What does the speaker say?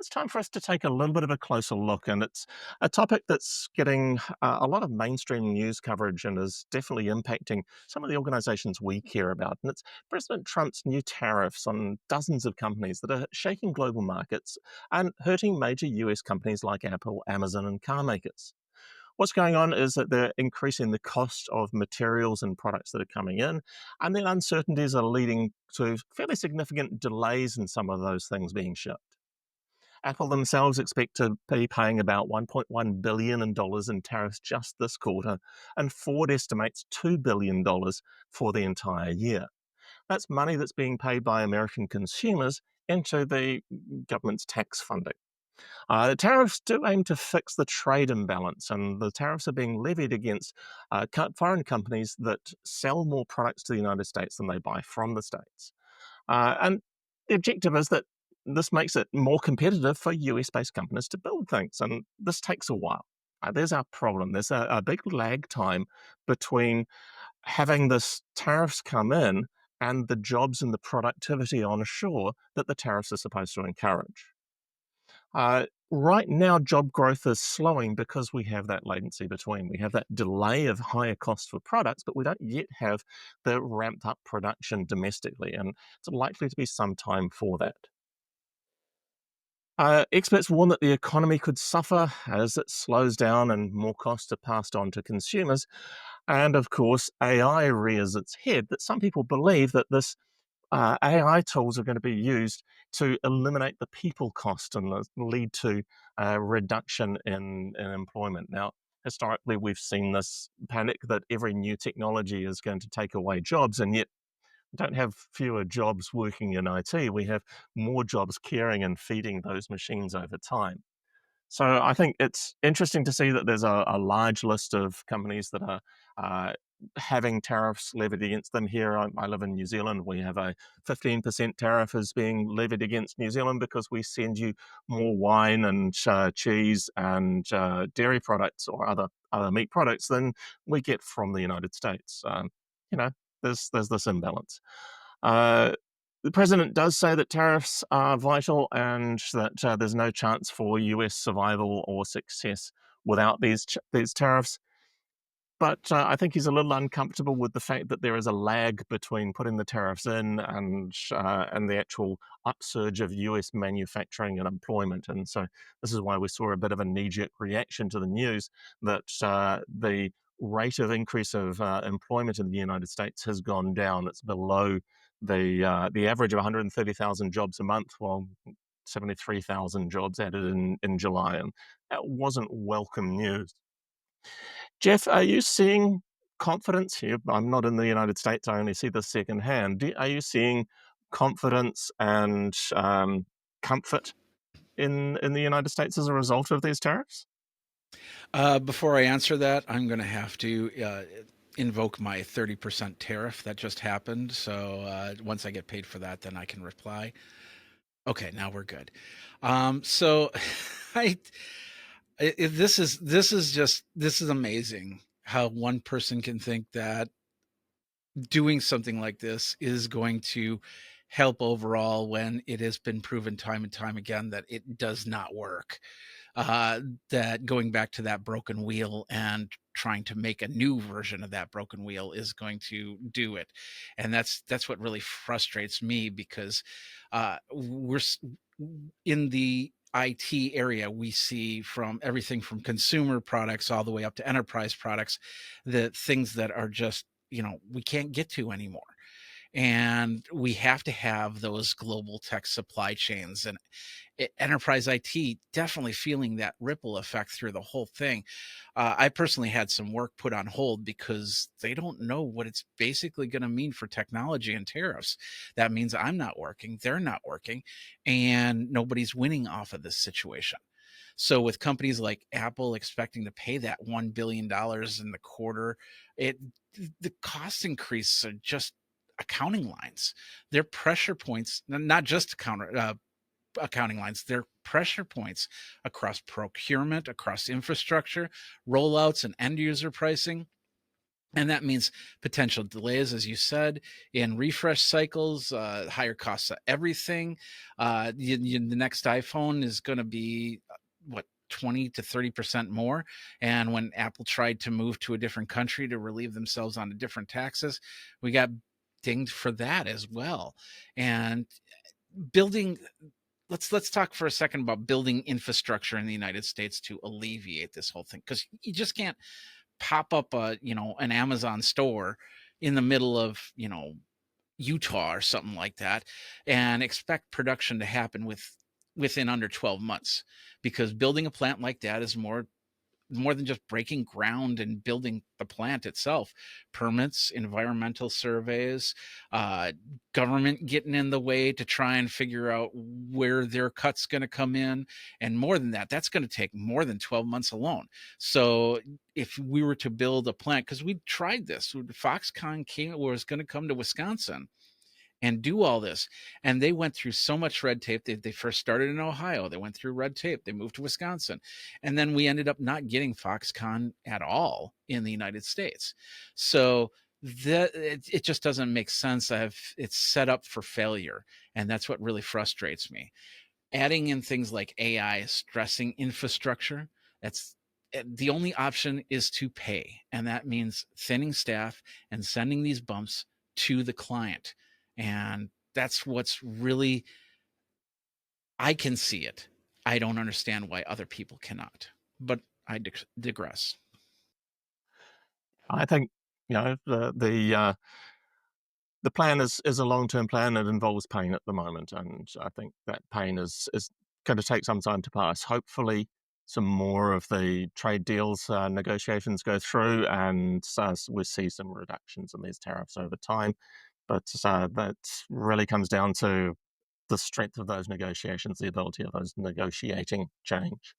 it's time for us to take a little bit of a closer look, and it's a topic that's getting a lot of mainstream news coverage and is definitely impacting some of the organizations we care about. And it's President Trump's new tariffs on dozens of companies that are shaking global markets and hurting major US companies like Apple, Amazon, and car makers. What's going on is that they're increasing the cost of materials and products that are coming in, and then uncertainties are leading to fairly significant delays in some of those things being shipped. Apple themselves expect to be paying about $1.1 billion in tariffs just this quarter, and Ford estimates $2 billion for the entire year. That's money that's being paid by American consumers into the government's tax funding. The tariffs do aim to fix the trade imbalance, and the tariffs are being levied against foreign companies that sell more products to the United States than they buy from the States. And the objective is that this makes it more competitive for US based companies to build things, and this takes a while. There's our problem. There's a big lag time between having this tariffs come in and the jobs and the productivity on shore that the tariffs are supposed to encourage. Right now, job growth is slowing because we have that latency between. We have that delay of higher costs for products, but we don't yet have the ramped up production domestically, and it's likely to be some time for that. Experts warn that the economy could suffer as it slows down and more costs are passed on to consumers. And of course, AI rears its head. That some people believe that this AI tools are going to be used to eliminate the people cost and lead to a reduction in employment. Now, historically, we've seen this panic that every new technology is going to take away jobs, and yet we don't have fewer jobs working in IT. We have more jobs caring and feeding those machines over time. So I think it's interesting to see that there's a large list of companies that are uh, having tariffs levied against them here. I live in New Zealand. We have a 15% tariff is being levied against New Zealand because we send you more wine and cheese and dairy products or other meat products than we get from the United States. You know, there's this imbalance. Uh, the president does say that tariffs are vital and that there's no chance for US survival or success without these tariffs. But I think he's a little uncomfortable with the fact that there is a lag between putting the tariffs in and the actual upsurge of US manufacturing and employment. And so this is why we saw a bit of a knee-jerk reaction to the news that the rate of increase of employment in the United States has gone down. It's below the average of 130,000 jobs a month. Well, 73,000 jobs added in July, and that wasn't welcome news. Jeff, are you seeing confidence here? I'm not in the United States. I only see this secondhand. Are you seeing confidence and comfort in the United States as a result of these tariffs? Before I answer that, I'm going to have to invoke my 30% tariff that just happened. So once I get paid for that, then I can reply. Okay, now we're good. So I, this is amazing how one person can think that doing something like this is going to help overall when it has been proven time and time again that it does not work. uh, that going back to that broken wheel and trying to make a new version of that broken wheel is going to do it. And that's what really frustrates me because we're in the IT area, we see from everything from consumer products all the way up to enterprise products, the things that are just, we can't get to anymore. And we have to have those global tech supply chains, and enterprise IT definitely feeling that ripple effect through the whole thing. I personally had some work put on hold because they don't know what it's basically going to mean for technology and tariffs. That means I'm not working, they're not working, and nobody's winning off of this situation. So with companies like Apple expecting to pay that $1 billion in the quarter, it the cost increases are just accounting lines. They're pressure points, not just accounting lines. They're pressure points across procurement, across infrastructure, rollouts, and end user pricing. And that means potential delays, as you said, in refresh cycles, higher costs of everything. The next iPhone is going to be what, 20 to 30% more. And when Apple tried to move to a different country to relieve themselves on different taxes, we got dinged for that as well. And building let's talk for a second about building infrastructure in the United States to alleviate this whole thing, because you just can't pop up a, an Amazon store in the middle of, Utah or something like that, and expect production to happen within under 12 months, because building a plant like that is more than just breaking ground and building the plant itself. Permits, environmental surveys, uh, government getting in the way to try and figure out where their cut's going to come in. And more than that, that's going to take more than 12 months alone. So if we were to build a plant, because we tried this, Foxconn was going to come to Wisconsin and do all this. And they went through so much red tape. They first started in Ohio. They went through red tape. They moved to Wisconsin. And then we ended up not getting Foxconn at all in the United States. So it just doesn't make sense. It's set up for failure. And that's what really frustrates me. Adding in things like AI, stressing infrastructure, that's the only option is to pay. And that means thinning staff and sending these bumps to the client. And that's what's really, I can see it. I don't understand why other people cannot, but I digress. I think the plan is a long term plan. It involves pain at the moment, and I think that pain is going to take some time to pass. Hopefully, some more of the trade deals negotiations go through, and we see some reductions in these tariffs over time. But that really comes down to the strength of those negotiations, the ability of those negotiating change.